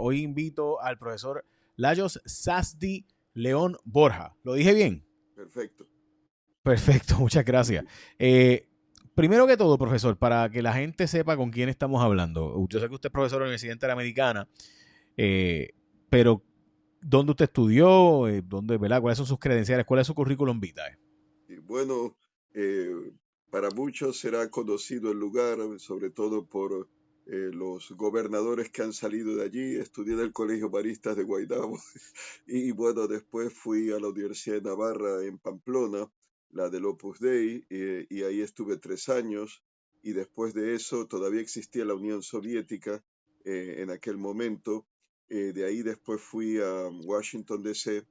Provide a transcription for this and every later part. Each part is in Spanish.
Hoy invito al profesor Lajos Sasdi León Borja. ¿Lo dije bien? Perfecto. Perfecto, muchas gracias. Primero que todo, profesor, para que la gente sepa con quién estamos hablando. Yo sé que usted es profesor de la Universidad Interamericana, pero ¿dónde usted estudió? ¿Dónde, verdad? ¿Cuáles son sus credenciales? ¿Cuál es su currículum vitae? Y bueno, eh, para muchos será conocido el lugar, sobre todo por los gobernadores que han salido de allí. Estudié en el Colegio Maristas de Guaynabo y bueno, después fui a la Universidad de Navarra en Pamplona, la del Opus Dei, y ahí estuve 3 años. Y después de eso todavía existía la Unión Soviética en aquel momento. De ahí después fui a Washington, D.C.,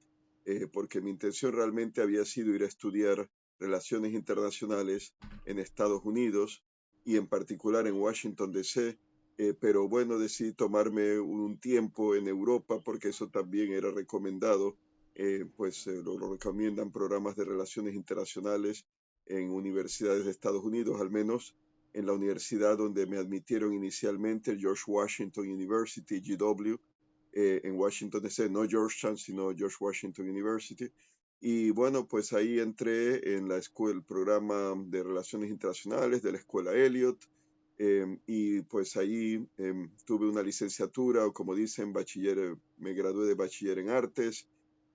porque mi intención realmente había sido ir a estudiar relaciones internacionales en Estados Unidos y en particular en Washington, D.C., pero bueno, decidí tomarme un tiempo en Europa porque eso también era recomendado, lo recomiendan programas de relaciones internacionales en universidades de Estados Unidos, al menos en la universidad donde me admitieron inicialmente, George Washington University, GW, en Washington DC, no Georgetown, sino George Washington University. Y bueno, pues ahí entré en la escuela, el programa de Relaciones Internacionales de la Escuela Elliott, y pues ahí tuve una licenciatura, o como dicen, bachiller, me gradué de bachiller en artes,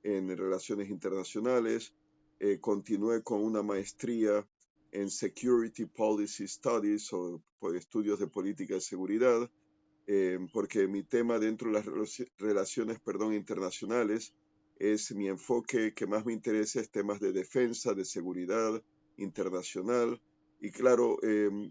en Relaciones Internacionales, continué con una maestría en Security Policy Studies, o pues, estudios de política de seguridad, porque mi tema dentro de las relaciones, perdón, internacionales es mi enfoque que más me interesa, es temas de defensa, de seguridad internacional. Y claro,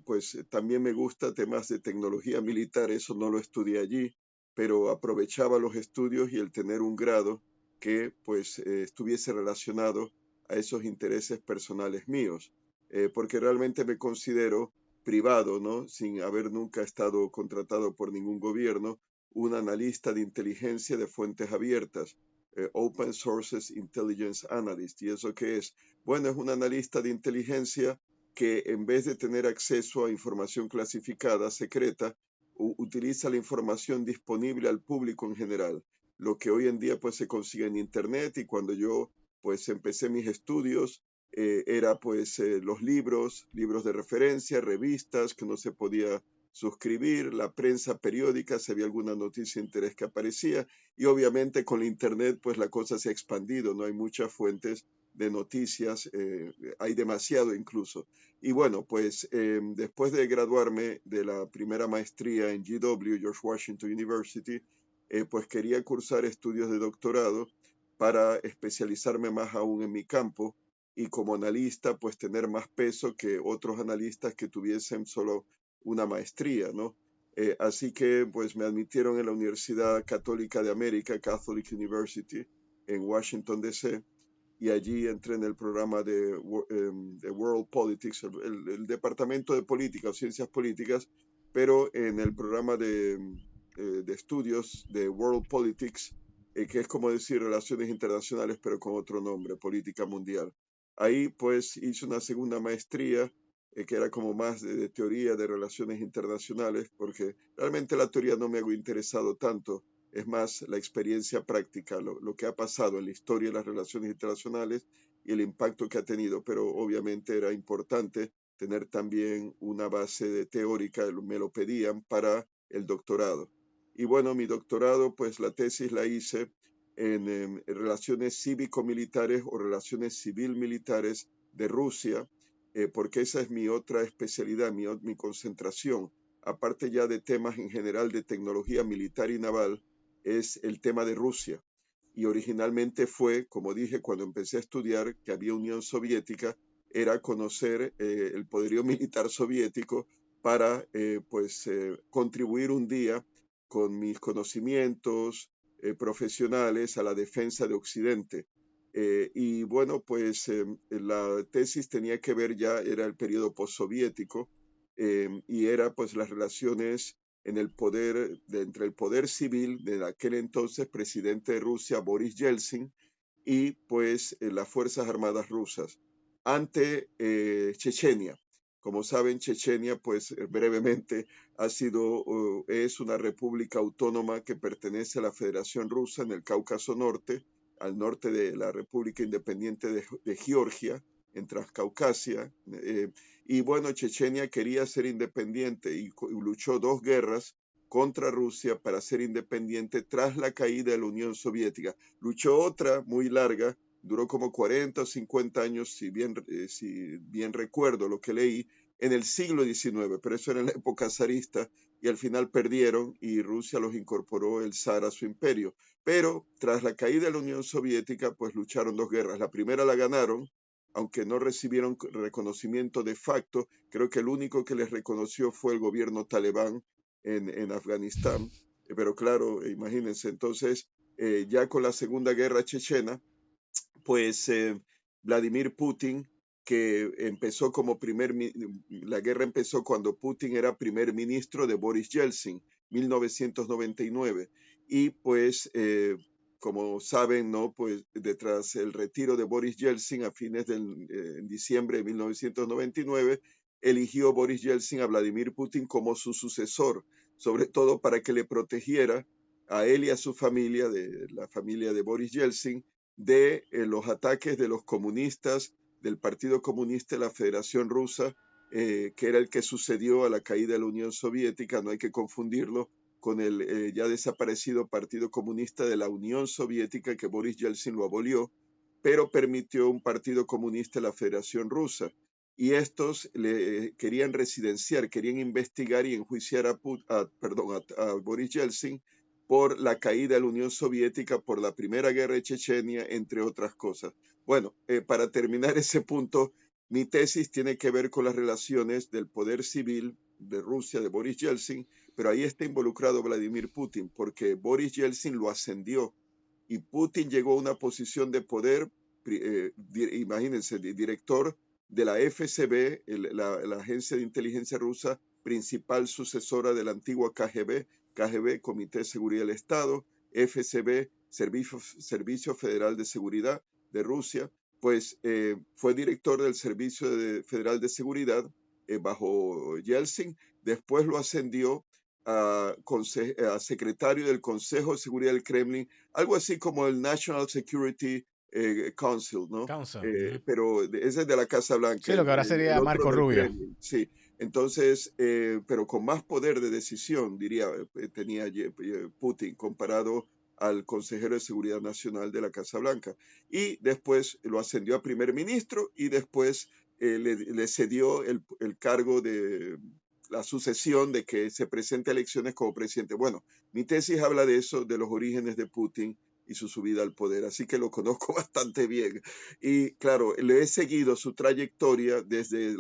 pues también me gusta temas de tecnología militar, eso no lo estudié allí, pero aprovechaba los estudios y el tener un grado que pues estuviese relacionado a esos intereses personales míos, porque realmente me considero privado, ¿no? Sin haber nunca estado contratado por ningún gobierno, un analista de inteligencia de fuentes abiertas, Open Sources Intelligence Analyst. ¿Y eso qué es? Bueno, es un analista de inteligencia que en vez de tener acceso a información clasificada, secreta, utiliza la información disponible al público en general, lo que hoy en día pues se consigue en Internet. Y cuando yo pues empecé mis estudios, era pues los libros de referencia, revistas que no se podía suscribir, la prensa periódica, si había alguna noticia de interés que aparecía, y obviamente con la internet pues la cosa se ha expandido, no hay muchas fuentes de noticias, hay demasiado incluso. Y bueno, pues después de graduarme de la primera maestría en GW, George Washington University, pues quería cursar estudios de doctorado para especializarme más aún en mi campo y como analista, pues tener más peso que otros analistas que tuviesen solo una maestría, ¿no? Así que pues me admitieron en la Universidad Católica de América, Catholic University, en Washington, D.C., y allí entré en el programa de World Politics, el departamento de política o ciencias políticas, pero en el programa de estudios de World Politics, que es como decir relaciones internacionales, pero con otro nombre, política mundial. Ahí pues hice una segunda maestría que era como más de teoría de relaciones internacionales, porque realmente la teoría no me ha interesado tanto, es más la experiencia práctica, lo que ha pasado en la historia de las relaciones internacionales y el impacto que ha tenido, pero obviamente era importante tener también una base de teórica, me lo pedían para el doctorado. Y bueno, mi doctorado, pues la tesis la hice en relaciones cívico-militares o relaciones civil-militares de Rusia, porque esa es mi otra especialidad, mi concentración, aparte ya de temas en general de tecnología militar y naval, es el tema de Rusia. Y originalmente fue, como dije, cuando empecé a estudiar que había Unión Soviética, era conocer el poderío militar soviético para contribuir un día con mis conocimientos profesionales a la defensa de Occidente. Y bueno, pues la tesis tenía que ver ya, era el periodo postsoviético, y era pues las relaciones en el poder, entre el poder civil de aquel entonces presidente de Rusia, Boris Yeltsin, y pues las Fuerzas Armadas rusas ante Chechenia. Como saben, Chechenia, pues brevemente, es una república autónoma que pertenece a la Federación Rusa en el Cáucaso Norte, al norte de la República Independiente de Georgia, en Transcaucasia. Y bueno, Chechenia quería ser independiente y luchó dos guerras contra Rusia para ser independiente tras la caída de la Unión Soviética. Luchó otra muy larga, duró como 40 o 50 años, si bien recuerdo lo que leí, en el siglo XIX, pero eso era en la época zarista, y al final perdieron y Rusia los incorporó el zar a su imperio. Pero tras la caída de la Unión Soviética, pues lucharon dos guerras. La primera la ganaron, aunque no recibieron reconocimiento de facto. Creo que el único que les reconoció fue el gobierno talibán en Afganistán. Pero claro, imagínense, entonces, ya con la Segunda Guerra Chechena, pues Vladimir Putin, que empezó la guerra empezó cuando Putin era primer ministro de Boris Yeltsin, 1999, y pues como saben, ¿no? Pues detrás el retiro de Boris Yeltsin a fines en diciembre de 1999, eligió Boris Yeltsin a Vladimir Putin como su sucesor, sobre todo para que le protegiera a él y a su familia, de la familia de Boris Yeltsin, de los ataques de los comunistas, del Partido Comunista de la Federación Rusa, que era el que sucedió a la caída de la Unión Soviética. No hay que confundirlo con el ya desaparecido Partido Comunista de la Unión Soviética, que Boris Yeltsin lo abolió, pero permitió un Partido Comunista de la Federación Rusa. Y estos querían residenciar, querían investigar y enjuiciar a Boris Yeltsin por la caída de la Unión Soviética, por la Primera Guerra de Chechenia, entre otras cosas. Bueno, para terminar ese punto, mi tesis tiene que ver con las relaciones del poder civil de Rusia, de Boris Yeltsin, pero ahí está involucrado Vladimir Putin, porque Boris Yeltsin lo ascendió y Putin llegó a una posición de poder, imagínense, director de la FSB, la agencia de inteligencia rusa, principal sucesora de la antigua KGB, Comité de Seguridad del Estado, FSB, Servicio Federal de Seguridad de Rusia, pues fue director del Servicio Federal de Seguridad bajo Yeltsin, después lo ascendió a secretario del Consejo de Seguridad del Kremlin, algo así como el National Security Council, ¿no? Council. Pero ese es de la Casa Blanca, Sí, lo que ahora el sería otro Marco del Rubio. Kremlin, sí. Entonces, pero con más poder de decisión, diría, tenía Putin comparado al consejero de Seguridad Nacional de la Casa Blanca. Y después lo ascendió a primer ministro y después le cedió el cargo de la sucesión de que se presente a elecciones como presidente. Bueno, mi tesis habla de eso, de los orígenes de Putin y su subida al poder, así que lo conozco bastante bien. Y claro, le he seguido su trayectoria desde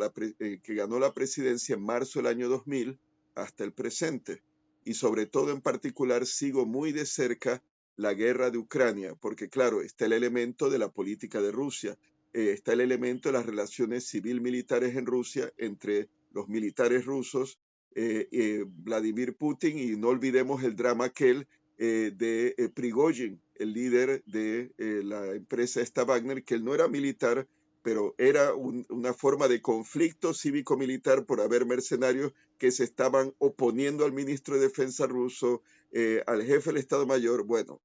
que ganó la presidencia en marzo del año 2000 hasta el presente. Y sobre todo en particular sigo muy de cerca la guerra de Ucrania, porque claro, está el elemento de la política de Rusia, está el elemento de las relaciones civil-militares en Rusia entre los militares rusos, Vladimir Putin, y no olvidemos el drama aquel de Prigozhin, el líder de la empresa esta Wagner, que él no era militar, pero era una forma de conflicto cívico-militar por haber mercenarios que se estaban oponiendo al ministro de Defensa ruso, al jefe del Estado Mayor. Bueno,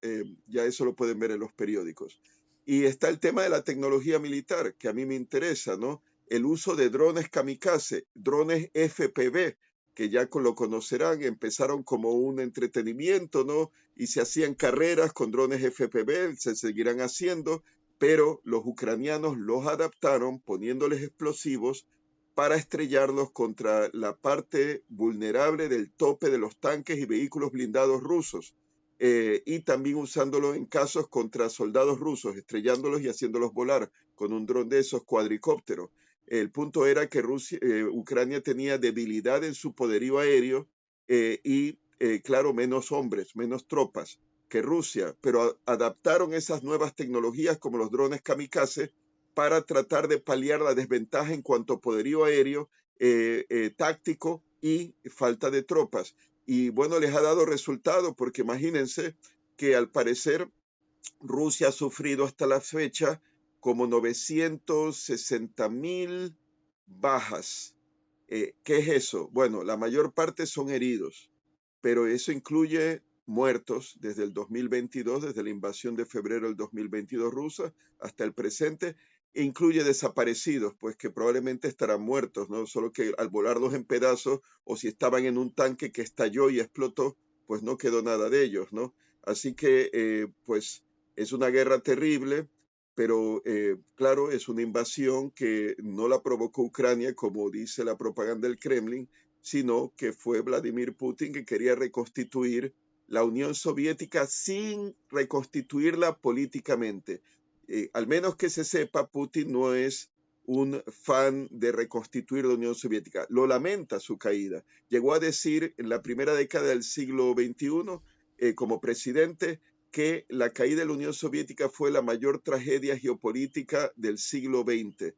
ya eso lo pueden ver en los periódicos. Y está el tema de la tecnología militar, que a mí me interesa, ¿no? El uso de drones kamikaze, drones FPV, que ya lo conocerán, empezaron como un entretenimiento, ¿no? Y se hacían carreras con drones FPV, se seguirán haciendo, pero los ucranianos los adaptaron poniéndoles explosivos para estrellarlos contra la parte vulnerable del tope de los tanques y vehículos blindados rusos. Y también usándolo en casos contra soldados rusos, estrellándolos y haciéndolos volar con un dron de esos cuadricópteros. El punto era que Ucrania tenía debilidad en su poderío aéreo y, claro, menos hombres, menos tropas que Rusia, pero adaptaron esas nuevas tecnologías como los drones kamikaze para tratar de paliar la desventaja en cuanto a poderío aéreo, táctico y falta de tropas. Y bueno, les ha dado resultado porque imagínense que al parecer Rusia ha sufrido hasta la fecha como 960,000 bajas ¿Qué es eso? Bueno, la mayor parte son heridos, pero eso incluye muertos desde el 2022, desde la invasión de febrero del 2022 rusa hasta el presente, e incluye desaparecidos, pues que probablemente estarán muertos, ¿no? Solo que al volarlos en pedazos o si estaban en un tanque que estalló y explotó, pues no quedó nada de ellos, ¿no? Así que, pues, es una guerra terrible, pero claro, es una invasión que no la provocó Ucrania, como dice la propaganda del Kremlin, sino que fue Vladimir Putin que quería reconstituir la Unión Soviética sin reconstituirla políticamente. Al menos que se sepa, Putin no es un fan de reconstituir la Unión Soviética. Lo lamenta su caída. Llegó a decir en la primera década del siglo XXI, como presidente, que la caída de la Unión Soviética fue la mayor tragedia geopolítica del siglo XX.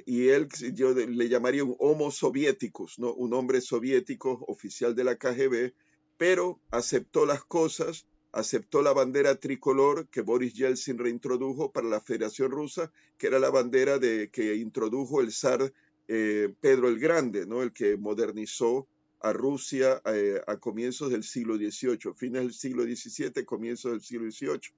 Y él, yo le llamaría un homo soviéticus, ¿no? Un hombre soviético, oficial de la KGB, pero aceptó las cosas, aceptó la bandera tricolor que Boris Yeltsin reintrodujo para la Federación Rusa, que era la bandera que introdujo el zar Pedro el Grande, ¿no? El que modernizó a Rusia a comienzos del siglo XVIII, fines del siglo XVII, comienzos del siglo XVIII.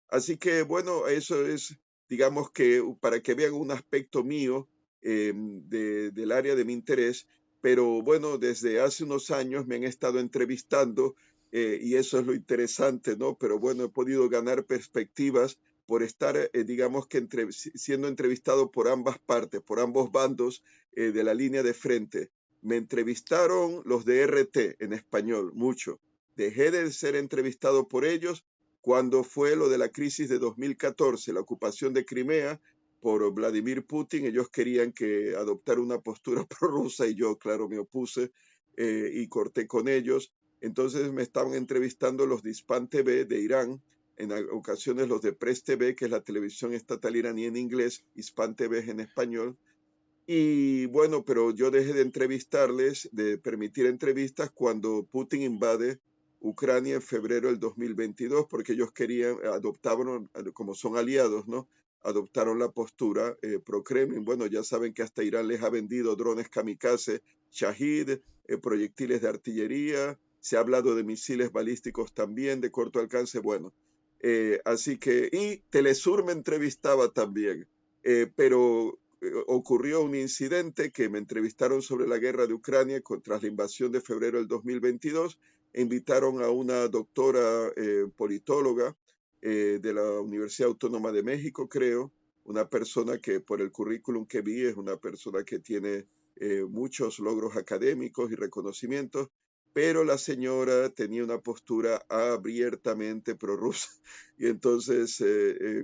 Así que bueno, eso es, digamos que para que vean un aspecto mío del área de mi interés, pero bueno, desde hace unos años me han estado entrevistando y eso es lo interesante, ¿no? Pero bueno, he podido ganar perspectivas por estar, digamos que siendo entrevistado por ambas partes, por ambos bandos de la línea de frente. Me entrevistaron los de RT en español, mucho. Dejé de ser entrevistado por ellos cuando fue lo de la crisis de 2014, la ocupación de Crimea por Vladimir Putin. Ellos querían que adoptara una postura prorrusa y yo, claro, me opuse y corté con ellos. Entonces me estaban entrevistando los de Hispan TV de Irán, en ocasiones los de Press TV, que es la televisión estatal iraní en inglés, Hispan TV es en español. Y bueno, pero yo dejé de entrevistarles, de permitir entrevistas cuando Putin invade Ucrania en febrero del 2022, porque ellos querían, adoptaron, como son aliados, ¿no? Adoptaron la postura pro-Kremlin. Bueno, ya saben que hasta Irán les ha vendido drones kamikaze, Shahid, proyectiles de artillería, se ha hablado de misiles balísticos también de corto alcance. Bueno, así que, y Telesur me entrevistaba también, pero ocurrió un incidente que me entrevistaron sobre la guerra de Ucrania tras la invasión de febrero del 2022 e invitaron a una doctora politóloga de la Universidad Autónoma de México, creo, una persona que por el currículum que vi es una persona que tiene muchos logros académicos y reconocimientos, pero la señora tenía una postura abiertamente prorrusa. Y entonces,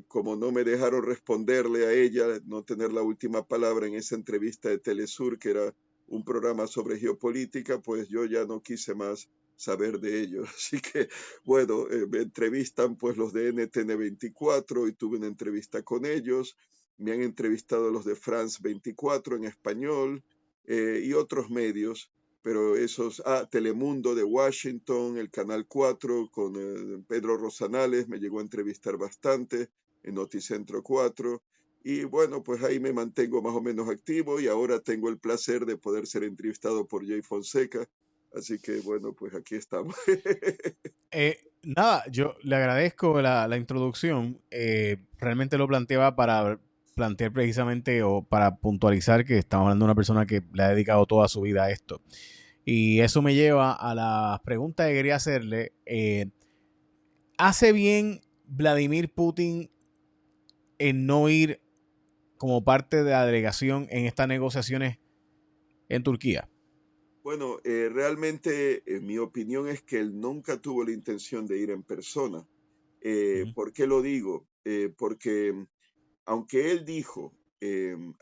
como no me dejaron responderle a ella, no tener la última palabra en esa entrevista de Telesur, que era un programa sobre geopolítica, pues yo ya no quise más saber de ellos. Así que, bueno, me entrevistan pues los de NTN 24 y tuve una entrevista con ellos. Me han entrevistado los de France 24 en español y otros medios, pero esos, Telemundo de Washington, el Canal 4 con Pedro Rosanales, me llegó a entrevistar bastante en Noticentro 4. Y bueno, pues ahí me mantengo más o menos activo y ahora tengo el placer de poder ser entrevistado por Jay Fonseca. Así que bueno, pues aquí estamos. Nada, yo le agradezco la introducción. Realmente lo planteaba para plantear precisamente o para puntualizar que estamos hablando de una persona que le ha dedicado toda su vida a esto. Y eso me lleva a la pregunta que quería hacerle. ¿Hace bien Vladimir Putin en no ir como parte de la delegación en estas negociaciones en Turquía? Bueno, realmente mi opinión es que él nunca tuvo la intención de ir en persona. Ujú. ¿Por qué lo digo? Porque aunque él dijo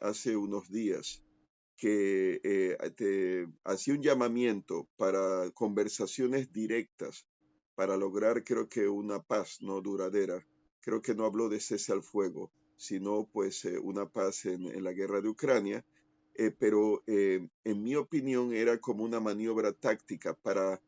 hace unos días que hacía un llamamiento para conversaciones directas para lograr, creo que una paz no duradera. Creo que no habló de cese al fuego, sino pues una paz en la guerra de Ucrania. Pero en mi opinión era como una maniobra táctica para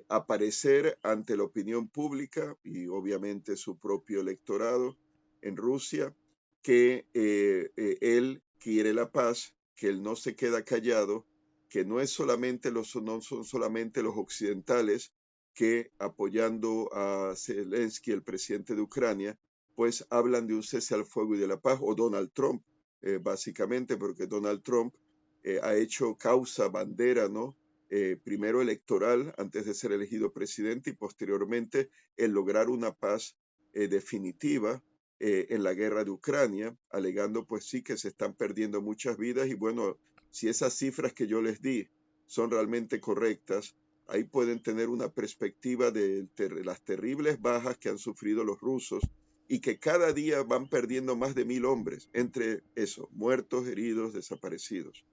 aparecer ante la opinión pública y obviamente su propio electorado en Rusia que él quiere la paz, que él no se queda callado, que no son solamente los occidentales que apoyando a Zelensky, el presidente de Ucrania, pues hablan de un cese al fuego y de la paz, o Donald Trump, básicamente, porque Donald Trump ha hecho causa, bandera, ¿no? Primero electoral, antes de ser elegido presidente, y posteriormente el lograr una paz definitiva en la guerra de Ucrania, alegando pues sí que se están perdiendo muchas vidas y bueno, si esas cifras que yo les di son realmente correctas, ahí pueden tener una perspectiva de las terribles bajas que han sufrido los rusos y que cada día van perdiendo más de 1000 hombres, entre eso, muertos, heridos, desaparecidos.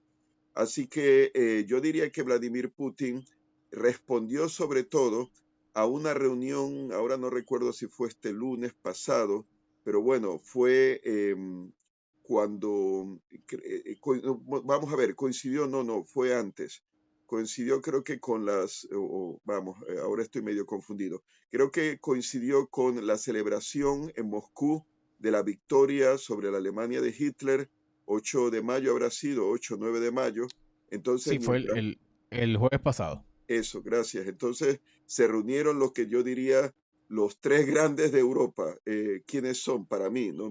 Así que yo diría que Vladimir Putin respondió sobre todo a una reunión, ahora no recuerdo si fue este lunes pasado, pero bueno, fue cuando, vamos a ver, coincidió, no, fue antes. Coincidió creo que con vamos, ahora estoy medio confundido. Creo que coincidió con la celebración en Moscú de la victoria sobre la Alemania de Hitler. 8 de mayo habrá sido, 8 o 9 de mayo. Entonces, Sí, fue mientras el jueves pasado. eso, gracias. Entonces se reunieron lo que yo diría los tres grandes de Europa. ¿Quiénes son para mí? ¿No?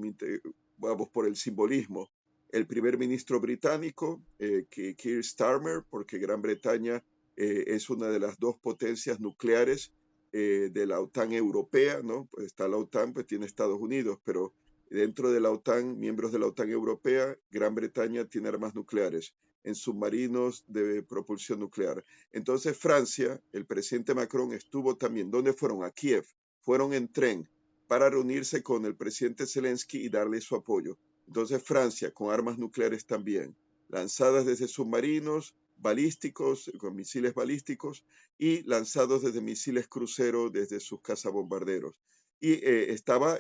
Vamos por el simbolismo. El primer ministro británico, Keir Starmer, porque Gran Bretaña es una de las dos potencias nucleares de la OTAN europea, ¿no? Pues está la OTAN, pues tiene Estados Unidos, pero dentro de la OTAN, miembros de la OTAN europea, Gran Bretaña tiene armas nucleares en submarinos de propulsión nuclear. Entonces Francia, el presidente Macron estuvo también, ¿dónde fueron? A Kiev, fueron en tren para reunirse con el presidente Zelensky y darle su apoyo. Entonces Francia, con armas nucleares también, lanzadas desde submarinos balísticos, con misiles balísticos, y lanzados desde misiles crucero desde sus cazabombarderos. Y estaba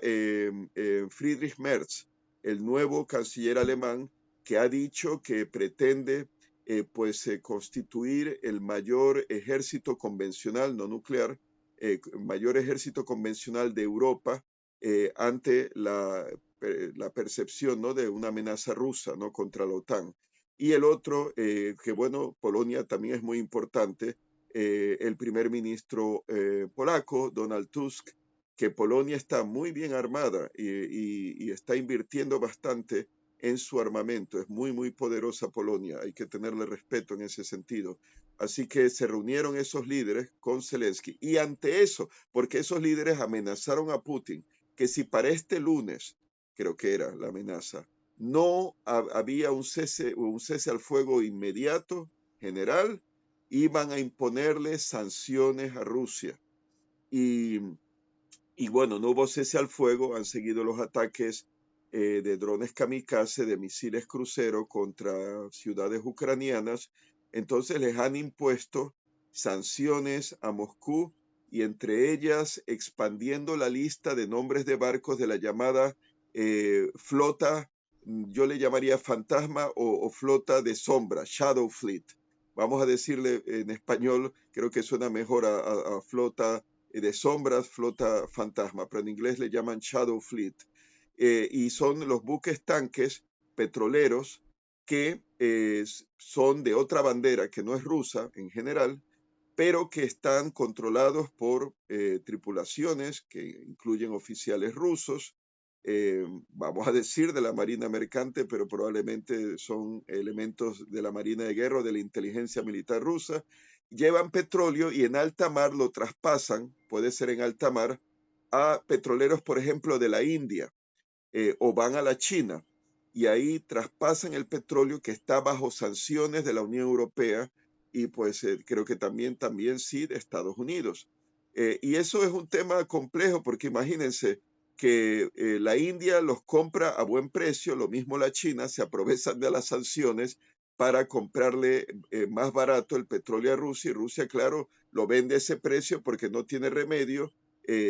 Friedrich Merz, el nuevo canciller alemán, que ha dicho que pretende constituir el mayor ejército convencional, no nuclear, mayor ejército convencional de Europa ante la percepción, ¿no? De una amenaza rusa, ¿no? Contra la OTAN. Y el otro, que bueno, Polonia también es muy importante, el primer ministro polaco, Donald Tusk, que Polonia está muy bien armada y está invirtiendo bastante en su armamento. Es muy, muy poderosa Polonia. Hay que tenerle respeto en ese sentido. Así que se reunieron esos líderes con Zelensky. Y ante eso, porque esos líderes amenazaron a Putin, que si para este lunes, creo que era la amenaza, no había un cese al fuego inmediato, general, iban a imponerle sanciones a Rusia. Y y bueno, no hubo cese al fuego, han seguido los ataques de drones kamikaze, de misiles crucero contra ciudades ucranianas. Entonces les han impuesto sanciones a Moscú y entre ellas expandiendo la lista de nombres de barcos de la llamada flota, yo le llamaría fantasma o flota de sombra, Shadow Fleet. Vamos a decirle en español, creo que suena mejor a flota de sombras, flota fantasma, pero en inglés le llaman Shadow Fleet. Y son los buques tanques petroleros que son de otra bandera que no es rusa en general, pero que están controlados por tripulaciones que incluyen oficiales rusos, vamos a decir de la Marina Mercante, pero probablemente son elementos de la Marina de Guerra o de la inteligencia militar rusa, llevan petróleo y en alta mar lo traspasan, puede ser en alta mar, a petroleros, por ejemplo, de la India, o van a la China y ahí traspasan el petróleo que está bajo sanciones de la Unión Europea y pues creo que también sí de Estados Unidos. Y eso es un tema complejo porque imagínense que la India los compra a buen precio, lo mismo la China, se aprovechan de las sanciones para comprarle más barato el petróleo a Rusia y Rusia, claro, lo vende a ese precio porque no tiene remedio,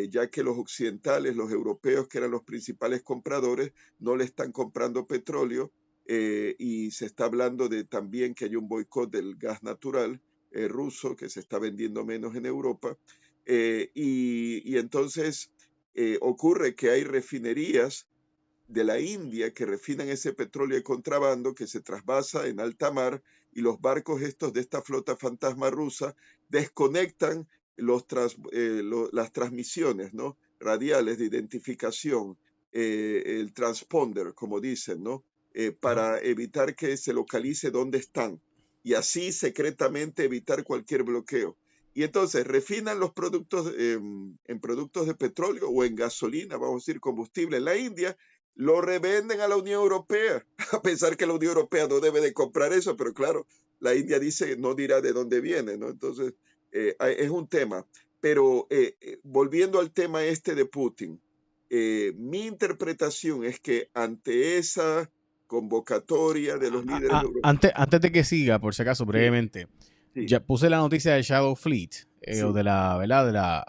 ya que los occidentales, los europeos, que eran los principales compradores, no le están comprando petróleo y se está hablando de también que hay un boicot del gas natural ruso que se está vendiendo menos en Europa. Y entonces ocurre que hay refinerías de la India que refinan ese petróleo de contrabando que se trasvasa en alta mar y los barcos estos de esta flota fantasma rusa desconectan las transmisiones, ¿no? Radiales de identificación, el transponder, como dicen, ¿no? Ajá. Para evitar que se localice dónde están y así secretamente evitar cualquier bloqueo. Y entonces refinan los productos en productos de petróleo o en gasolina, vamos a decir, combustible en la India, lo revenden a la Unión Europea, a pesar que la Unión Europea no debe de comprar eso, pero claro, la India dice, no dirá de dónde viene, ¿no? Entonces, es un tema. Pero volviendo al tema este de Putin, mi interpretación es que ante esa convocatoria de los líderes europeos, Antes de que siga, por si acaso, sí, brevemente, sí, ya puse la noticia de Shadow Fleet, o sí, de la, ¿verdad?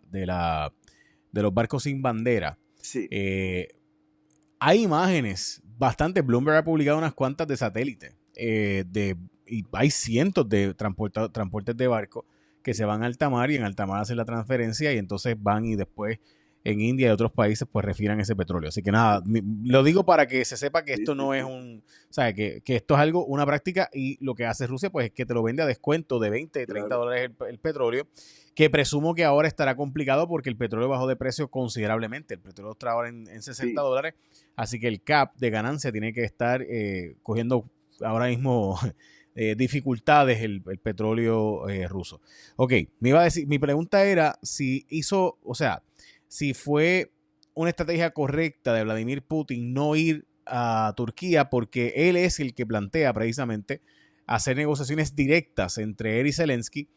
De los barcos sin bandera. sí, Eh, Hay imágenes, bastante. Bloomberg ha publicado unas cuantas de satélite, y hay cientos de transportes de barcos que se van a alta mar y en alta mar hacen la transferencia y entonces van y después en India y otros países pues refinan ese petróleo. Así que nada, lo digo para que se sepa que sí, esto sí, no es sí, un, o sea, que esto es algo, una práctica, y lo que hace Rusia pues es que te lo vende a descuento de 20, 30 claro, dólares el petróleo, que presumo que ahora estará complicado porque el petróleo bajó de precio considerablemente. El petróleo está ahora en 60 sí. dólares, así que el cap de ganancia tiene que estar cogiendo ahora mismo dificultades el petróleo ruso. Ok, me iba a decir, mi pregunta era si hizo, o sea, si fue una estrategia correcta de Vladimir Putin no ir a Turquía, porque él es el que plantea precisamente hacer negociaciones directas entre él y Zelensky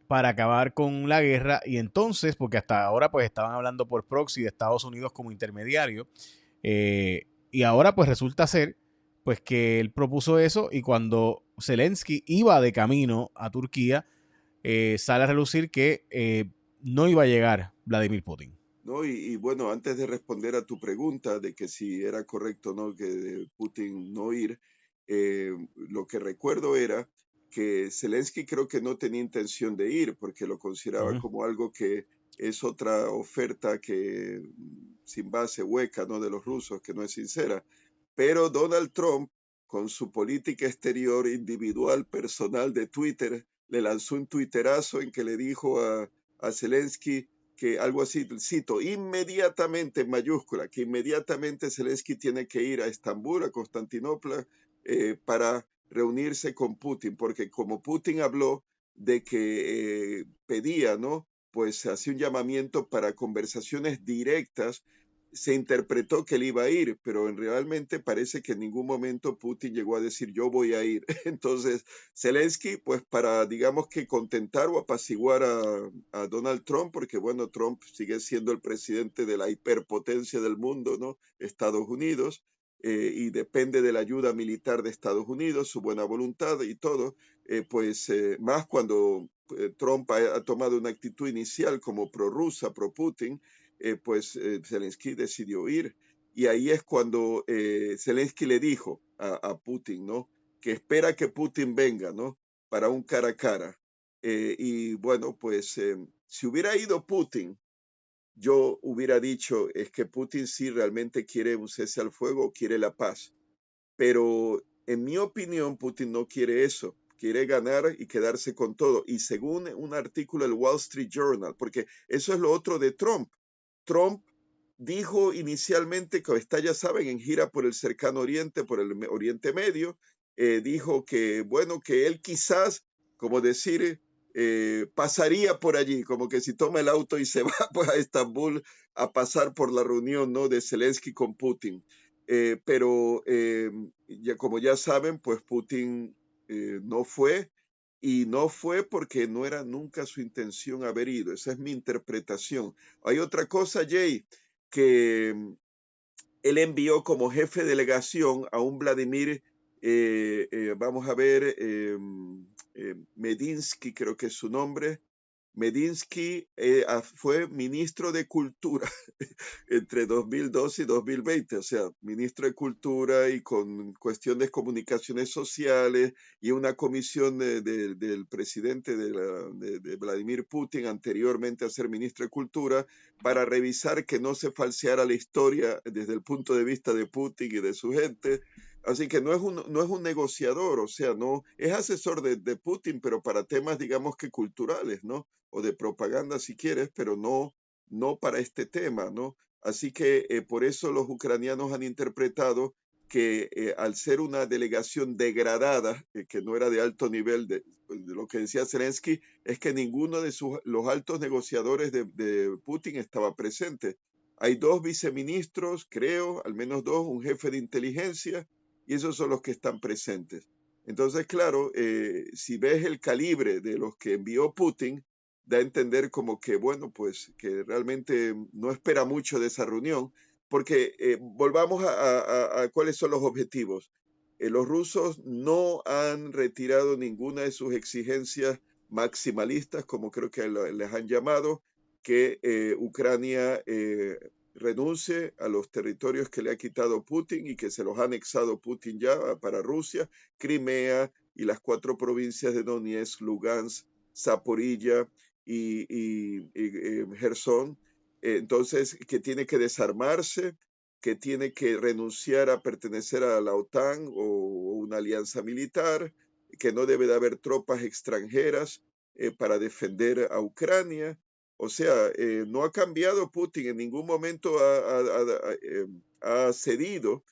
para acabar con la guerra, y entonces, porque hasta ahora pues estaban hablando por proxy de Estados Unidos como intermediario, y ahora pues resulta ser pues que él propuso eso, y cuando Zelensky iba de camino a Turquía, sale a relucir que no iba a llegar Vladimir Putin. ¿No? Bueno, antes de responder a tu pregunta de que si era correcto o no que Putin no ir, lo que recuerdo era que Zelensky creo que no tenía intención de ir porque lo Uh consideraba -huh. como algo que es otra oferta que sin base hueca, ¿no? De los rusos, que no es sincera. Pero Donald Trump, con su política exterior individual, personal de Twitter, le lanzó un tuiterazo en que le dijo a Zelensky que algo así, cito, inmediatamente en mayúscula, que inmediatamente Zelensky tiene que ir a Estambul, a Constantinopla, para reunirse con Putin, porque como Putin habló de que pedía, ¿no? Pues hacía un llamamiento para conversaciones directas, se interpretó que él iba a ir, pero realmente parece que en ningún momento Putin llegó a decir yo voy a ir. Entonces, Zelensky, pues para, digamos que contentar o apaciguar a Donald Trump, porque bueno, Trump sigue siendo el presidente de la hiperpotencia del mundo, ¿no? Estados Unidos, y depende de la ayuda militar de Estados Unidos, su buena voluntad y todo, más cuando Trump ha tomado una actitud inicial como prorrusa, pro-Putin, Zelensky decidió ir. Y ahí es cuando Zelensky le dijo a Putin, ¿no? Que espera que Putin venga, ¿no? Para un cara a cara. Y bueno, si hubiera ido Putin, yo hubiera dicho, es que Putin sí realmente quiere un cese al fuego, quiere la paz. Pero en mi opinión, Putin no quiere eso. Quiere ganar y quedarse con todo. Y según un artículo del Wall Street Journal, porque eso es lo otro de Trump. Trump dijo inicialmente que está, ya saben, en gira por el cercano oriente, por el Oriente Medio, dijo que, bueno, que él quizás, como decir, pasaría por allí, como que si toma el auto y se va pues, a Estambul a pasar por la reunión, ¿no? De Zelensky con Putin. Pero ya, como ya saben, pues Putin no fue, y no fue porque no era nunca su intención haber ido. Esa es mi interpretación. Hay otra cosa, Jay, que él envió como jefe de delegación a un Vladimir, vamos a ver, Medinsky, creo que es su nombre, Medinsky fue ministro de Cultura entre 2012 y 2020, o sea, ministro de Cultura y con cuestión de comunicaciones sociales y una comisión del presidente de Vladimir Putin anteriormente a ser ministro de Cultura para revisar que no se falseara la historia desde el punto de vista de Putin y de su gente. Así que no es un negociador, o sea, no es asesor de Putin, pero para temas, digamos que culturales, ¿no? O de propaganda si quieres, pero no para este tema, ¿no? Así que por eso los ucranianos han interpretado que al ser una delegación degradada, que no era de alto nivel, de lo que decía Zelensky, es que ninguno de los altos negociadores de Putin estaba presente. Hay dos viceministros, creo, al menos dos, un jefe de inteligencia, y esos son los que están presentes. Entonces, claro, si ves el calibre de los que envió Putin, da a entender como que, bueno, pues que realmente no espera mucho de esa reunión, porque volvamos a cuáles son los objetivos. Los rusos no han retirado ninguna de sus exigencias maximalistas, como creo que les han llamado, que Ucrania renuncie a los territorios que le ha quitado Putin y que se los ha anexado Putin ya para Rusia, Crimea y las 4 provincias de Donetsk, Lugansk, Zaporilla y Gerson. Entonces, que tiene que desarmarse, que tiene que renunciar a pertenecer a la OTAN o una alianza militar, que no debe de haber tropas extranjeras para defender a Ucrania. O sea, no ha cambiado Putin, en ningún momento ha cedido.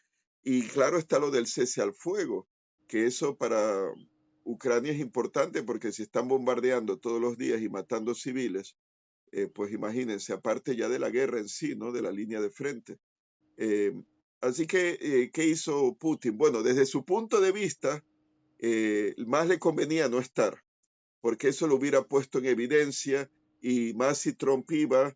Y claro está lo del cese al fuego, que eso para Ucrania es importante porque si están bombardeando todos los días y matando civiles, pues imagínense, aparte ya de la guerra en sí, ¿no? De la línea de frente. Eh, Así que, ¿qué hizo Putin? Bueno, desde su punto de vista, más le convenía no estar, porque eso lo hubiera puesto en evidencia y más si Trump iba,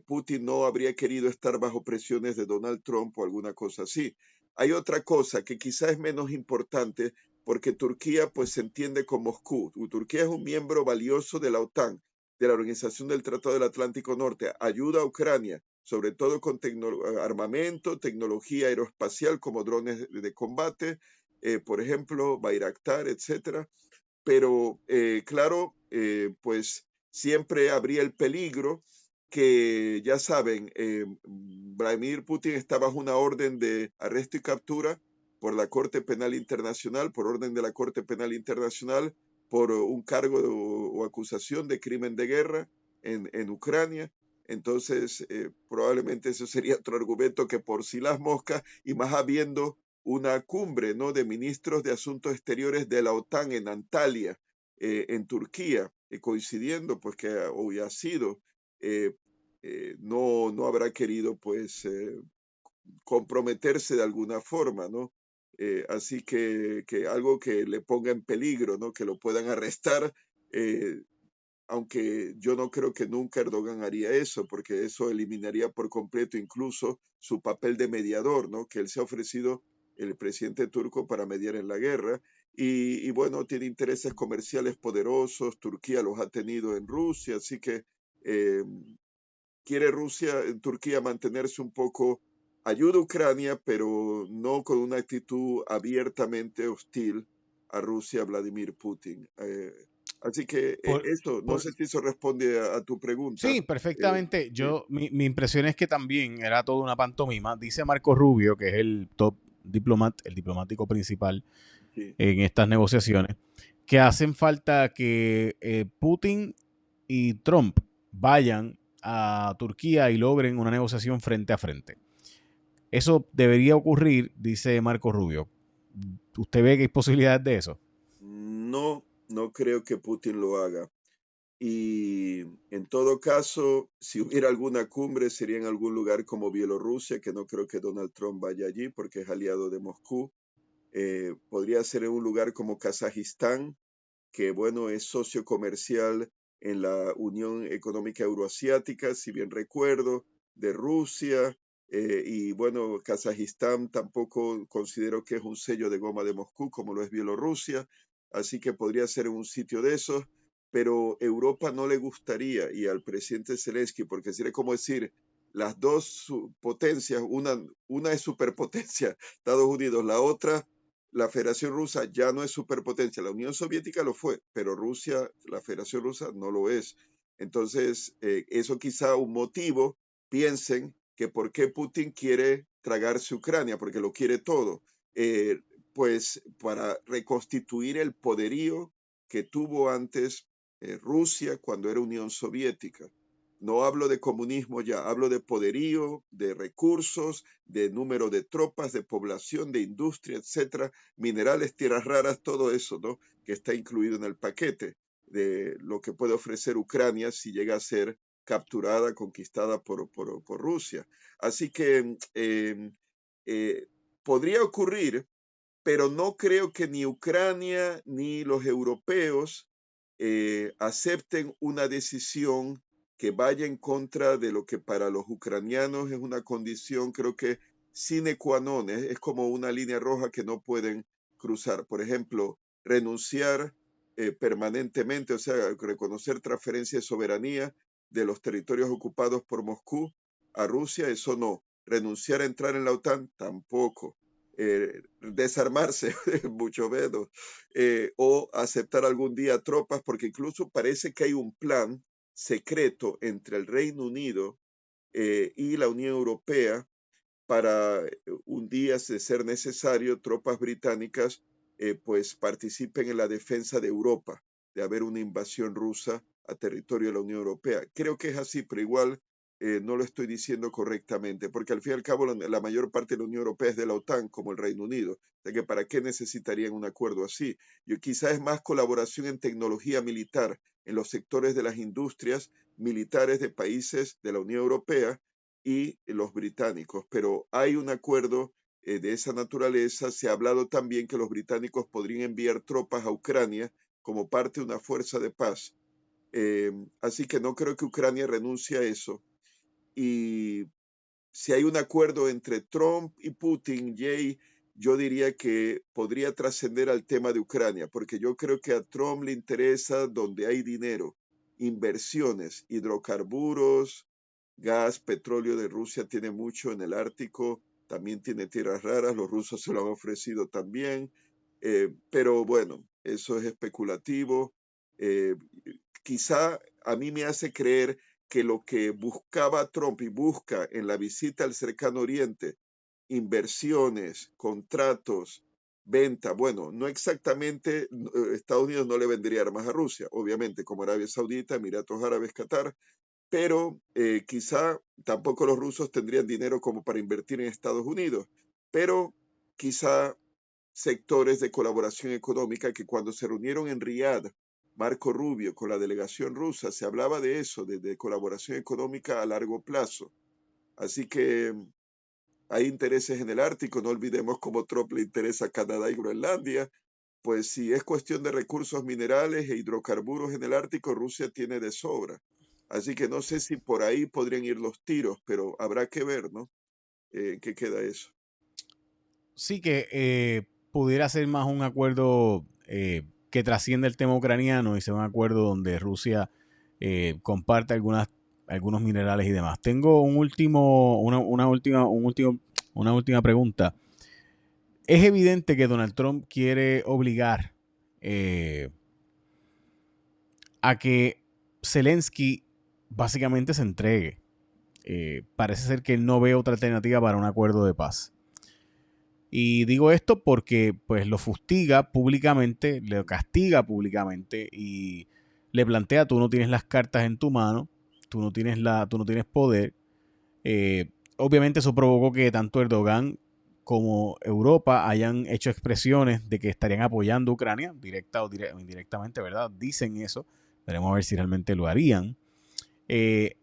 Putin no habría querido estar bajo presiones de Donald Trump o alguna cosa así. Hay otra cosa que quizás es menos importante porque Turquía pues se entiende con Moscú. Turquía es un miembro valioso de la OTAN, de la Organización del Tratado del Atlántico Norte, ayuda a Ucrania, sobre todo con armamento, tecnología aeroespacial como drones de combate, por ejemplo, Bayraktar, etcétera, pero claro, pues siempre habría el peligro que, ya saben, Vladimir Putin está bajo una orden de arresto y captura por la Corte Penal Internacional, por orden de la Corte Penal Internacional, por un cargo o acusación de crimen de guerra en Ucrania. Entonces, probablemente eso sería otro argumento que por sí las moscas, y más habiendo una cumbre, ¿no? De ministros de Asuntos Exteriores de la OTAN en Antalya, en Turquía, coincidiendo, pues que hoy ha sido, eh, no habrá querido, pues, comprometerse de alguna forma, ¿no? Así que algo que le ponga en peligro, ¿no? Que lo puedan arrestar, eh, aunque yo no creo que nunca Erdogan haría eso, porque eso eliminaría por completo incluso su papel de mediador, ¿no? Que él se ha ofrecido, el presidente turco, para mediar en la guerra. Y bueno, tiene intereses comerciales poderosos, Turquía los ha tenido en Rusia, así que eh, quiere Rusia, en Turquía, mantenerse un poco, ayuda a Ucrania, pero no con una actitud abiertamente hostil a Rusia, Vladimir Putin. Así que Por, eso, no por, sé si eso responde a tu pregunta. sí, Eh, perfectamente. sí, Mi impresión es que también era toda una pantomima. Dice Marco Rubio, que es el top diplomat, el diplomático principal sí. en estas negociaciones, que hacen falta que Putin y Trump vayan a Turquía y logren una negociación frente a frente. Eso debería ocurrir, dice Marco Rubio. ¿Usted ve que hay posibilidades de eso? No creo que Putin lo haga. Y en todo caso, si hubiera alguna cumbre, sería en algún lugar como Bielorrusia, que no creo que Donald Trump vaya allí porque es aliado de Moscú. Podría ser en un lugar como Kazajistán, que bueno, es socio comercial en la Unión Económica Euroasiática, si bien recuerdo, de Rusia. Y bueno, Kazajistán tampoco considero que es un sello de goma de Moscú como lo es Bielorrusia, así que podría ser un sitio de esos. pero Europa no le gustaría, y al presidente Zelensky, porque sería como decir, las dos potencias, una es superpotencia, Estados Unidos, la otra, la Federación Rusa, ya no es superpotencia. La Unión Soviética lo fue, pero Rusia, la Federación Rusa, no lo es. Entonces, eso quizá un motivo, piensen que por qué Putin quiere tragarse Ucrania, porque lo quiere todo. Eh, pues para reconstituir el poderío que tuvo antes Rusia cuando era Unión Soviética. No hablo de comunismo ya, hablo de poderío, de recursos, de número de tropas, de población, de industria, etcétera, minerales, tierras raras, todo eso, ¿no? Que está incluido en el paquete de lo que puede ofrecer Ucrania si llega a ser capturada, conquistada por Rusia. Así que eh, podría ocurrir, pero no creo que ni Ucrania ni los europeos acepten una decisión que vaya en contra de lo que para los ucranianos es una condición, creo que sine qua non, es como una línea roja que no pueden cruzar. Por ejemplo, renunciar permanentemente, o sea, reconocer transferencia de soberanía de los territorios ocupados por Moscú a Rusia, eso no. Renunciar a entrar en la OTAN, tampoco. Desarmarse, mucho menos, o aceptar algún día tropas, porque incluso parece que hay un plan secreto entre el Reino Unido y la Unión Europea para un día, de ser necesario, tropas británicas pues participen en la defensa de Europa, de haber una invasión rusa a territorio de la Unión Europea. Creo que es así, pero igual no lo estoy diciendo correctamente, porque al fin y al cabo la mayor parte de la Unión Europea es de la OTAN, como el Reino Unido. De que ¿para qué necesitarían un acuerdo así? Yo, quizás es más colaboración en tecnología militar, en los sectores de las industrias militares de países de la Unión Europea y los británicos, pero hay un acuerdo de esa naturaleza. Se ha hablado también que los británicos podrían enviar tropas a Ucrania como parte de una fuerza de paz. Así que no creo que Ucrania renuncie a eso. Y si hay un acuerdo entre Trump y Putin, Jay, yo diría que podría trascender al tema de Ucrania, porque yo creo que a Trump le interesa donde hay dinero, inversiones, hidrocarburos, gas, petróleo de Rusia tiene mucho en el Ártico, también tiene tierras raras, los rusos se lo han ofrecido también, pero bueno, eso es especulativo. Eh, Quizá a mí me hace creer que lo que buscaba Trump y busca en la visita al cercano Oriente, inversiones, contratos, venta, bueno, no exactamente, Estados Unidos no le vendería armas a Rusia, obviamente, como Arabia Saudita, Emiratos Árabes, Qatar, pero quizá tampoco los rusos tendrían dinero como para invertir en Estados Unidos, pero quizá sectores de colaboración económica que cuando se reunieron en Riad, Marco Rubio con la delegación rusa, se hablaba de eso, de colaboración económica a largo plazo. Así que hay intereses en el Ártico, no olvidemos cómo Trump le interesa a Canadá y Groenlandia, pues si es cuestión de recursos minerales e hidrocarburos en el Ártico, Rusia tiene de sobra. Así que no sé si por ahí podrían ir los tiros, pero habrá que ver, ¿no? ¿En qué queda eso? Sí que pudiera ser más un acuerdo que trascienda el tema ucraniano y sea un acuerdo donde Rusia comparte algunos minerales y demás. Tengo una última pregunta. Es evidente que Donald Trump quiere obligar eh, a que Zelensky básicamente se entregue. Parece ser que él no ve otra alternativa para un acuerdo de paz. Y digo esto porque pues lo fustiga públicamente, le castiga públicamente y le plantea: tú no tienes las cartas en tu mano, tú no tienes poder. Obviamente eso provocó que tanto Erdogan como Europa hayan hecho expresiones de que estarían apoyando a Ucrania, directa o indirectamente, ¿verdad? Dicen eso. Veremos a ver si realmente lo harían. Eh,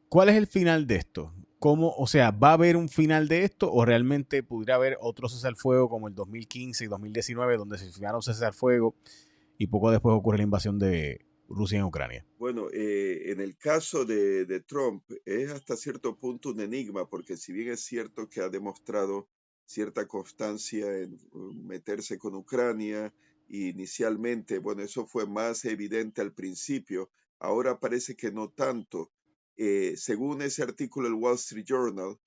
¿Cuál es el final de esto? ¿Cómo, o sea, va a haber un final de esto o realmente pudiera haber otro cese al fuego como el 2015 y 2019 donde se firmaron cese al fuego y poco después ocurre la invasión de Rusia en Ucrania? Bueno, en el caso de Trump es hasta cierto punto un enigma, porque si bien es cierto que ha demostrado cierta constancia en meterse con Ucrania inicialmente, bueno, eso fue más evidente al principio, ahora parece que no tanto. Según ese artículo del Wall Street Journal,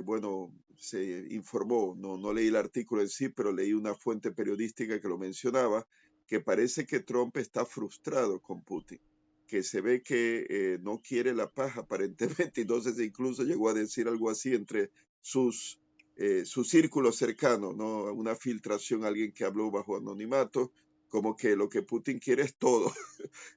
bueno, se informó, no leí el artículo en sí, pero leí una fuente periodística que lo mencionaba, que parece que Trump está frustrado con Putin, que se ve que no quiere la paz aparentemente, entonces incluso llegó a decir algo así entre su círculo cercano, ¿no? Una filtración, alguien que habló bajo anonimato, como que lo que Putin quiere es todo,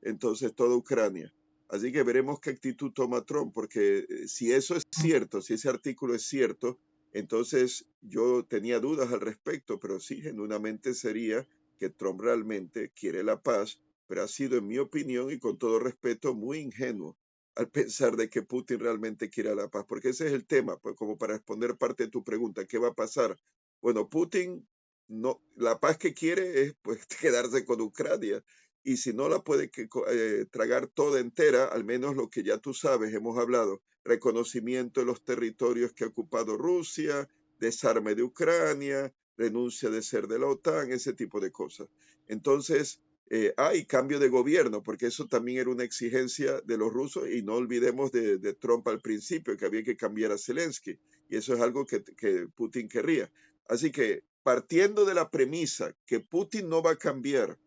entonces toda Ucrania. Así que veremos qué actitud toma Trump, porque si eso es cierto, si ese artículo es cierto, entonces yo tenía dudas al respecto, pero sí, genuinamente sería que Trump realmente quiere la paz, pero ha sido, en mi opinión y con todo respeto, muy ingenuo al pensar de que Putin realmente quiere la paz, porque ese es el tema, pues como para responder parte de tu pregunta, ¿qué va a pasar? Bueno, Putin no, la paz que quiere es pues quedarse con Ucrania y si no la puede tragar toda entera, al menos lo que ya tú sabes, hemos hablado, reconocimiento de los territorios que ha ocupado Rusia, desarme de Ucrania, renuncia de ser de la OTAN, ese tipo de cosas. Entonces, hay cambio de gobierno, porque eso también era una exigencia de los rusos y no olvidemos de Trump al principio, que había que cambiar a Zelensky, y eso es algo que Putin querría. Así que partiendo de la premisa que Putin no va a cambiar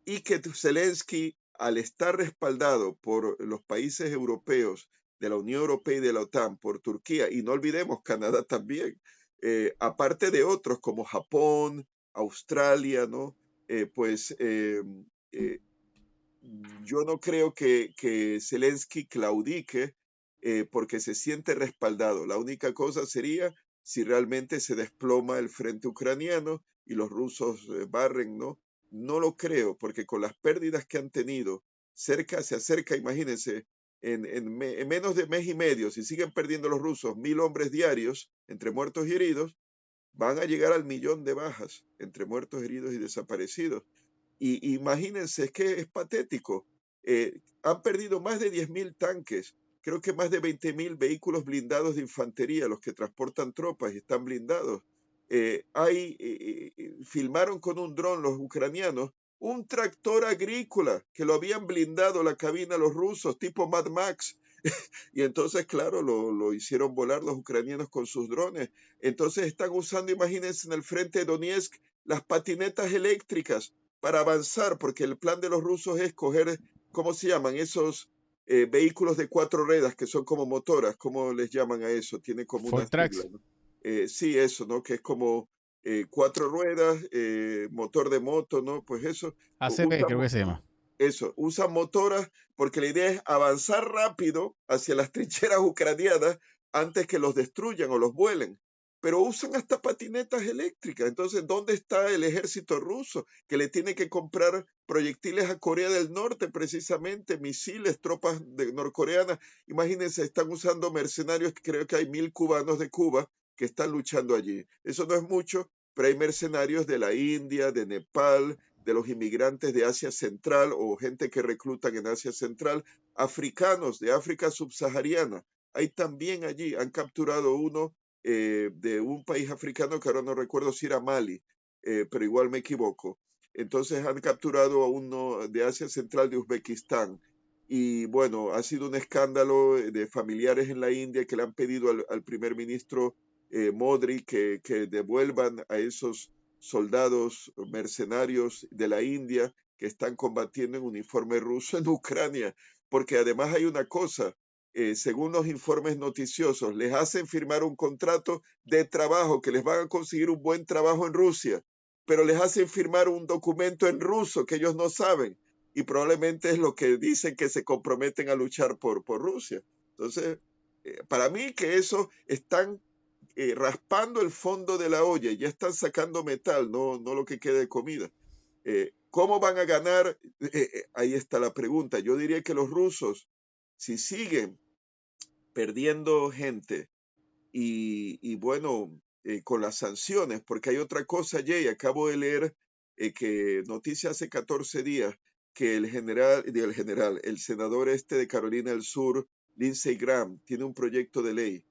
y que Zelensky, al estar respaldado por los países europeos, de la Unión Europea y de la OTAN, por Turquía, y no olvidemos Canadá también, aparte de otros como Japón, Australia, ¿no? Pues yo no creo que Zelensky claudique porque se siente respaldado. La única cosa sería si realmente se desploma el frente ucraniano y los rusos barren, ¿no? No lo creo, porque con las pérdidas que han tenido, se acerca, imagínense, en menos de mes y medio, si siguen perdiendo los rusos 1.000 hombres diarios entre muertos y heridos, van a llegar al 1.000.000 de bajas entre muertos, heridos y desaparecidos. Y imagínense, es que es patético. Han perdido más de 10.000 tanques, creo que más de 20.000 vehículos blindados de infantería, los que transportan tropas y están blindados. Filmaron con un dron los ucranianos un tractor agrícola que lo habían blindado la cabina los rusos, tipo Mad Max. Y entonces, claro, lo hicieron volar los ucranianos con sus drones. Entonces están usando, imagínense, en el frente de Donetsk, las patinetas eléctricas para avanzar, porque el plan de los rusos es coger, ¿cómo se llaman? Esos vehículos de 4 ruedas que son como motoras, ¿cómo les llaman a eso? Tiene como una Ford sigla, Tracks, ¿no? Sí, eso, ¿no? Que es como 4 ruedas, motor de moto, ¿no? Pues eso, ACP usan, creo que se llama. usan motoras porque la idea es avanzar rápido hacia las trincheras ucranianas antes que los destruyan o los vuelen. Pero usan hasta patinetas eléctricas. Entonces, ¿dónde está el ejército ruso que le tiene que comprar proyectiles a Corea del Norte, precisamente, misiles, tropas norcoreanas? Imagínense, están usando mercenarios, creo que hay 1.000 cubanos de Cuba que están luchando allí. Eso no es mucho, pero hay mercenarios de la India, de Nepal, de los inmigrantes de Asia Central o gente que reclutan en Asia Central, africanos de África subsahariana. Hay también allí, han capturado uno de un país africano que ahora no recuerdo si era Mali, pero igual me equivoco. Entonces han capturado a uno de Asia Central, de Uzbekistán. Y bueno, ha sido un escándalo de familiares en la India que le han pedido al primer ministro Modri que devuelvan a esos soldados mercenarios de la India que están combatiendo en uniforme ruso en Ucrania, porque además hay una cosa, según los informes noticiosos, les hacen firmar un contrato de trabajo que les van a conseguir un buen trabajo en Rusia, pero les hacen firmar un documento en ruso que ellos no saben y probablemente es lo que dicen que se comprometen a luchar por Rusia. Entonces, para mí que eso están raspando el fondo de la olla, ya están sacando metal, no lo que quede de comida. ¿Cómo van a ganar? Ahí está la pregunta. Yo diría que los rusos, si siguen perdiendo gente y bueno, con las sanciones, porque hay otra cosa, Jay, acabo de leer que noticia hace 14 días que el senador este de Carolina del Sur, Lindsey Graham, tiene un proyecto de ley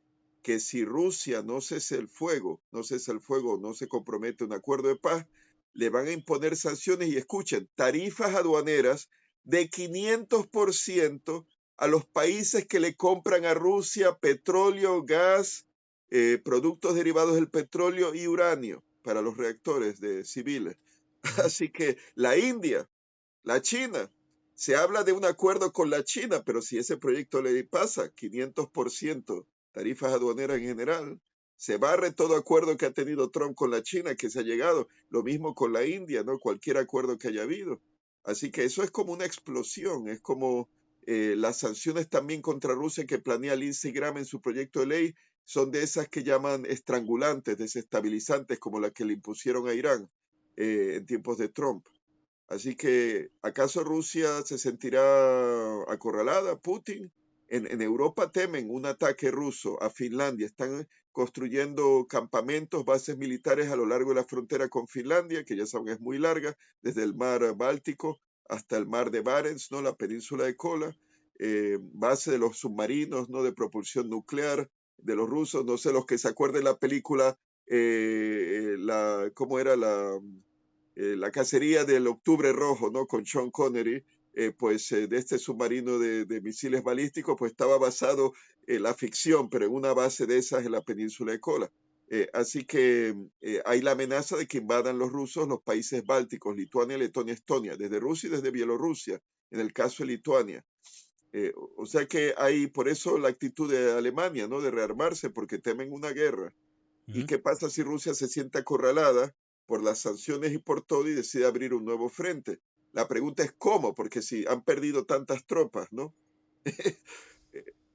que si Rusia no cesa el fuego, no se compromete a un acuerdo de paz, le van a imponer sanciones y escuchen, tarifas aduaneras de 500% a los países que le compran a Rusia petróleo, gas, productos derivados del petróleo y uranio para los reactores civiles. Así que la India, la China, se habla de un acuerdo con la China, pero si ese proyecto le pasa, 500% tarifas aduaneras en general, se barre todo acuerdo que ha tenido Trump con la China, que se ha llegado, lo mismo con la India, ¿no? Cualquier acuerdo que haya habido. Así que eso es como una explosión, es como las sanciones también contra Rusia que planea Lindsey Graham en su proyecto de ley, son de esas que llaman estrangulantes, desestabilizantes, como las que le impusieron a Irán en tiempos de Trump. Así que, ¿acaso Rusia se sentirá acorralada? Putin. En Europa temen un ataque ruso a Finlandia. Están construyendo campamentos, bases militares a lo largo de la frontera con Finlandia, que ya saben es muy larga, desde el mar Báltico hasta el mar de Barents, ¿no? La península de Kola, base de los submarinos, ¿no? De propulsión nuclear de los rusos. No sé, los que se acuerden la película, ¿cómo era la cacería del Octubre Rojo, ¿no? Con Sean Connery, de este submarino de misiles balísticos, pues estaba basado en la ficción, pero en una base de esas en la península de Kola. Así que hay la amenaza de que invadan los rusos los países bálticos, Lituania, Letonia, Estonia, desde Rusia y desde Bielorrusia, en el caso de Lituania. O sea que hay, por eso la actitud de Alemania, ¿no? De rearmarse, porque temen una guerra. ¿Y qué pasa si Rusia se siente acorralada por las sanciones y por todo y decide abrir un nuevo frente? La pregunta es cómo, porque si han perdido tantas tropas, ¿no?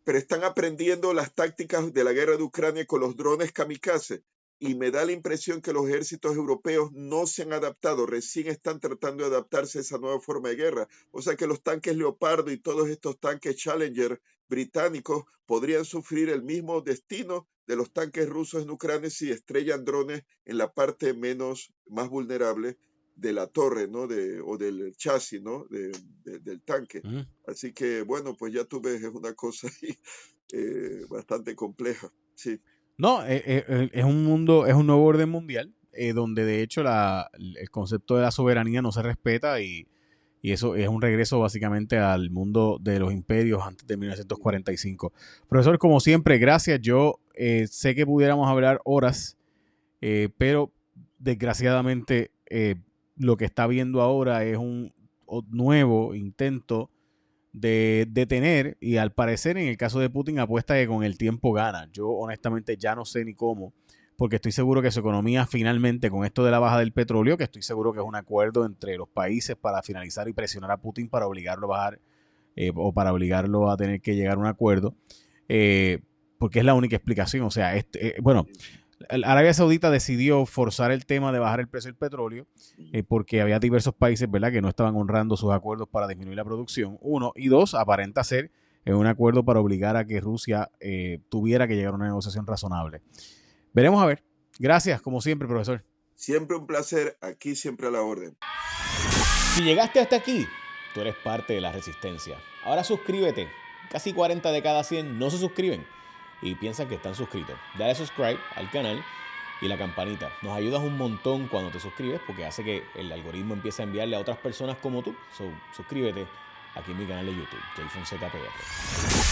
Pero están aprendiendo las tácticas de la guerra de Ucrania con los drones kamikaze y me da la impresión que los ejércitos europeos no se han adaptado, recién están tratando de adaptarse a esa nueva forma de guerra. O sea que los tanques Leopardo y todos estos tanques Challenger británicos podrían sufrir el mismo destino de los tanques rusos en Ucrania si estrellan drones en la parte más vulnerable de la torre, ¿no? O del chasis, ¿no? Del tanque. Así que, bueno, pues ya tú ves, es una cosa ahí, bastante compleja, sí. No, es un mundo, es un nuevo orden mundial, donde de hecho el concepto de la soberanía no se respeta y eso es un regreso básicamente al mundo de los imperios antes de 1945. Profesor, como siempre, gracias. Yo sé que pudiéramos hablar horas, pero desgraciadamente lo que está viendo ahora es un nuevo intento de detener, y al parecer en el caso de Putin apuesta que con el tiempo gana. Yo honestamente ya no sé ni cómo, porque estoy seguro que su economía finalmente, con esto de la baja del petróleo, que estoy seguro que es un acuerdo entre los países para finalizar y presionar a Putin para obligarlo a bajar o para obligarlo a tener que llegar a un acuerdo, porque es la única explicación. O sea, bueno, Arabia Saudita decidió forzar el tema de bajar el precio del petróleo porque había diversos países, ¿verdad?, que no estaban honrando sus acuerdos para disminuir la producción. Uno, y dos, aparenta ser un acuerdo para obligar a que Rusia tuviera que llegar a una negociación razonable. Veremos a ver. Gracias, como siempre, profesor. Siempre un placer, aquí siempre a la orden. Si llegaste hasta aquí, tú eres parte de la resistencia. Ahora suscríbete. Casi 40 de cada 100 no se suscriben y piensan que están suscritos. Dale subscribe al canal y la campanita. Nos ayudas un montón cuando te suscribes porque hace que el algoritmo empiece a enviarle a otras personas como tú. Suscríbete aquí en mi canal de YouTube, Jay Fonseca PR.